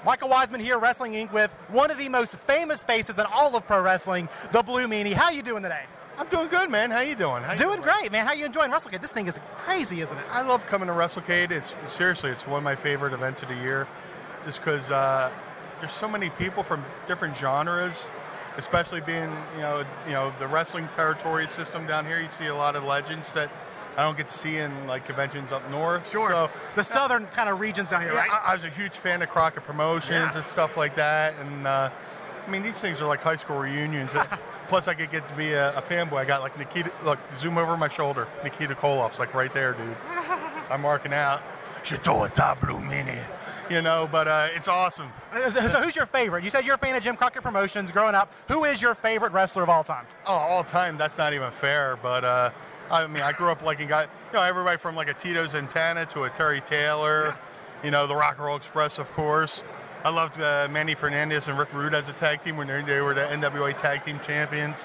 Michael Wiseman here, Wrestling Inc. with one of the most famous faces in all of pro wrestling, the Blue Meanie. How you doing today? I'm doing good, man. How you doing? Doing great, man. How you enjoying WrestleCade? This thing is crazy, isn't it? I love coming to WrestleCade. Seriously, it's one of my favorite events of the year, just because there's so many people from different genres, especially being the wrestling territory system down here. You see a lot of legends that I don't get to see in like conventions up north. Sure. So, the southern kind of regions down here, yeah, right? I was a huge fan of Crockett Promotions and stuff like that. And I mean, these things are like high school reunions. Plus, I could get to be a fanboy. I got like Nikita. Look, zoom over my shoulder. Nikita Koloff's like right there, dude. I'm marking out. Shadota Blue Meanie. But it's awesome. So who's your favorite? You said you're a fan of Jim Crockett Promotions growing up. Who is your favorite wrestler of all time? Oh, all time? That's not even fair. But I mean, I grew up liking everybody from like a Tito Santana to a Terry Taylor, the Rock and Roll Express, of course. I loved Manny Fernandez and Rick Rude as a tag team when they were the NWA Tag Team Champions.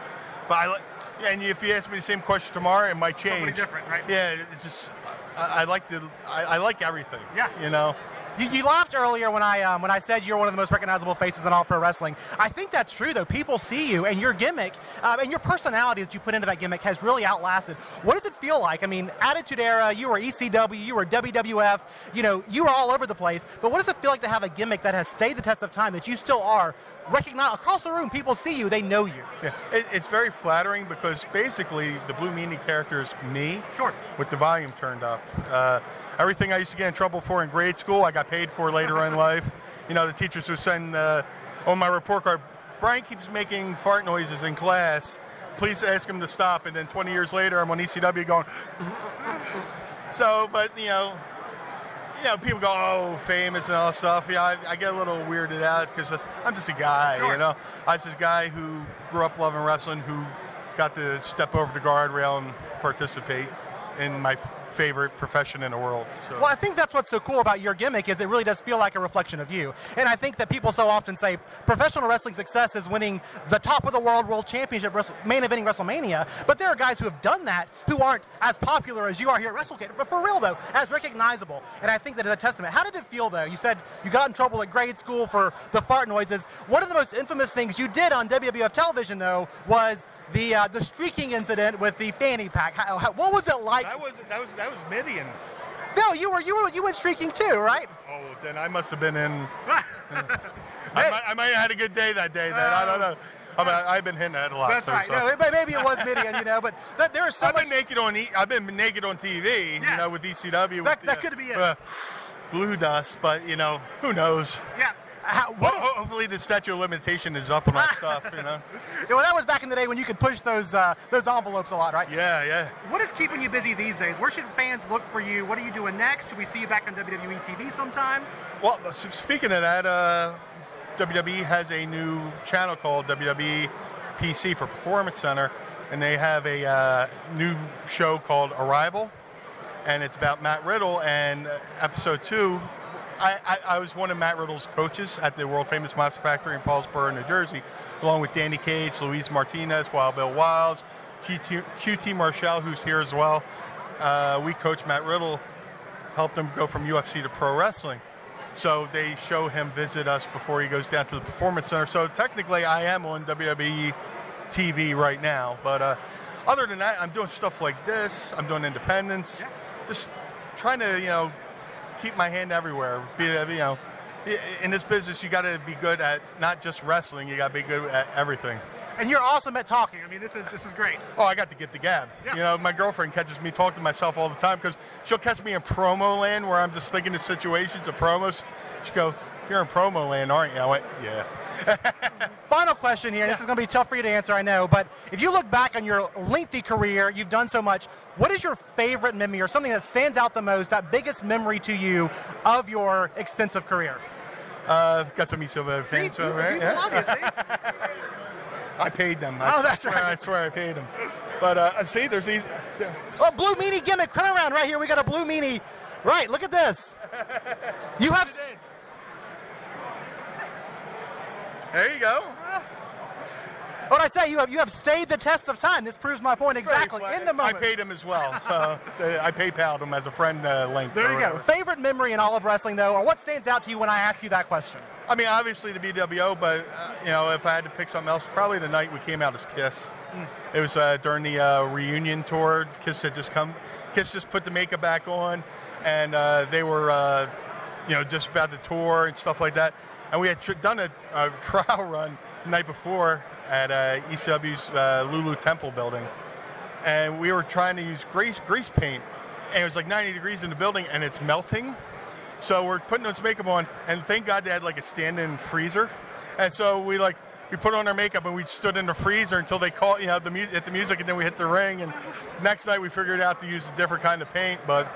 But and if you ask me the same question tomorrow, it might change. Something different, right? Yeah, it's just I like everything. Yeah. You laughed earlier when I said you're one of the most recognizable faces in all pro wrestling. I think that's true, though. People see you, and your gimmick and your personality that you put into that gimmick has really outlasted. What does it feel like? I mean, Attitude Era, you were ECW, you were WWF, you were all over the place. But what does it feel like to have a gimmick that has stayed the test of time, that you still are recognized across the room? People see you, they know you. Yeah, it's very flattering because basically the Blue Meanie character is me. Sure. With the volume turned up. Everything I used to get in trouble for in grade school, I got paid for later in life. The teachers would send on my report card, Brian keeps making fart noises in class. Please ask him to stop. And then 20 years later, I'm on ECW going. So, but people go, oh, famous and all stuff. I get a little weirded out because I'm just a guy. Sure. I was this guy who grew up loving wrestling, who got to step over the guardrail and participate in my favorite profession in the world. So. Well, I think that's what's so cool about your gimmick is it really does feel like a reflection of you. And I think that people so often say professional wrestling success is winning the top of the world championship, main eventing WrestleMania. But there are guys who have done that who aren't as popular as you are here at WrestleCade. But for real, though, as recognizable. And I think that is a testament. How did it feel, though? You said you got in trouble at grade school for the fart noises. One of the most infamous things you did on WWF television, though, was the streaking incident with the fanny pack. What was it like? That was Midian. No, you went streaking too, right? Oh, then I must have been in. I might have had a good day that day. Then I don't know. I've been hitting that a lot. That's right. So. No, maybe it was Midian, but there is so I've been naked on TV, yes. With ECW. That could be it. Blue dust, but who knows? Yeah. Hopefully the statute of limitation is up on that stuff, Yeah, well, that was back in the day when you could push those envelopes a lot, right? Yeah. What is keeping you busy these days? Where should fans look for you? What are you doing next? Should we see you back on WWE TV sometime? Well, speaking of that, WWE has a new channel called WWE PC for Performance Center, and they have a new show called Arrival, and it's about Matt Riddle, and episode 2, I was one of Matt Riddle's coaches at the world-famous Monster Factory in Paulsboro, New Jersey, along with Danny Cage, Luis Martinez, Wild Bill Wilds, QT Marshall, who's here as well. We coached Matt Riddle, helped him go from UFC to pro wrestling. So they show him visit us before he goes down to the Performance Center. So technically I am on WWE TV right now. But other than that, I'm doing stuff like this. I'm doing independence. Just trying to, keep my hand everywhere. In this business, you got to be good at not just wrestling. You got to be good at everything. And you're awesome at talking. I mean, this is great. Oh, I got to get the gab. Yeah. My girlfriend catches me talking to myself all the time because she'll catch me in promo land where I'm just thinking of situations of promos. She'll go, "You're in promo land, aren't you?" I went, "Yeah." Final question here. This is going to be tough for you to answer, I know. But if you look back on your lengthy career, you've done so much. What is your favorite memory or something that stands out the most, that biggest memory to you of your extensive career? Got some ECW fans, right? I paid them. That's right. I swear I paid them. But see, there's these. Oh, Blue Meanie gimmick. Turn around right here. We got a Blue Meanie. Right, look at this. You have. There you go. What I say, you have stayed the test of time. This proves my point exactly in the moment. I paid him as well, so I PayPal'd him as a friend link. There you go. Favorite memory in all of wrestling, though, or what stands out to you when I ask you that question? I mean, obviously the BWO, but you know, if I had to pick something else, probably the night we came out as Kiss. It was during the reunion tour. Kiss had just come. Kiss just put the makeup back on, and they were, you know, just about to tour and stuff like that. And we had done a trial run the night before at ECW's Lulu Temple building, and we were trying to use grease paint, and it was like 90 degrees in the building, and it's melting. So we're putting this makeup on, and thank God they had like a stand-in freezer, and so we put on our makeup and we stood in the freezer until they called, you know, hit the music, and then we hit the ring. And next night we figured out to use a different kind of paint, but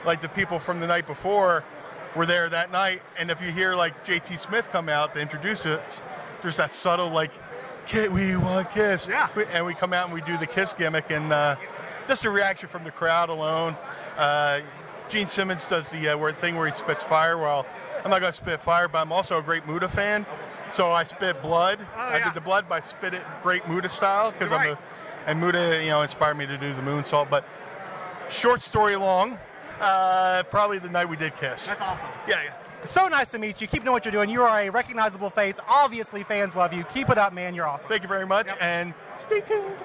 like the people from the night before were there that night, and if you hear like JT Smith come out to introduce it, there's that subtle like, we want Kiss. Yeah. And we come out and we do the Kiss gimmick, and just a reaction from the crowd alone. Gene Simmons does the thing where he spits fire. Well, I'm not going to spit fire, but I'm also a great Muta fan. So I spit blood. I did the blood, but I spit it great Muta style, because and Muta, you know, inspired me to do the moonsault. But short story long, probably the night we did Kiss. That's awesome. Yeah. So nice to meet you. Keep doing what you're doing. You are a recognizable face. Obviously, fans love you. Keep it up, man. You're awesome. Thank you very much, and stay tuned.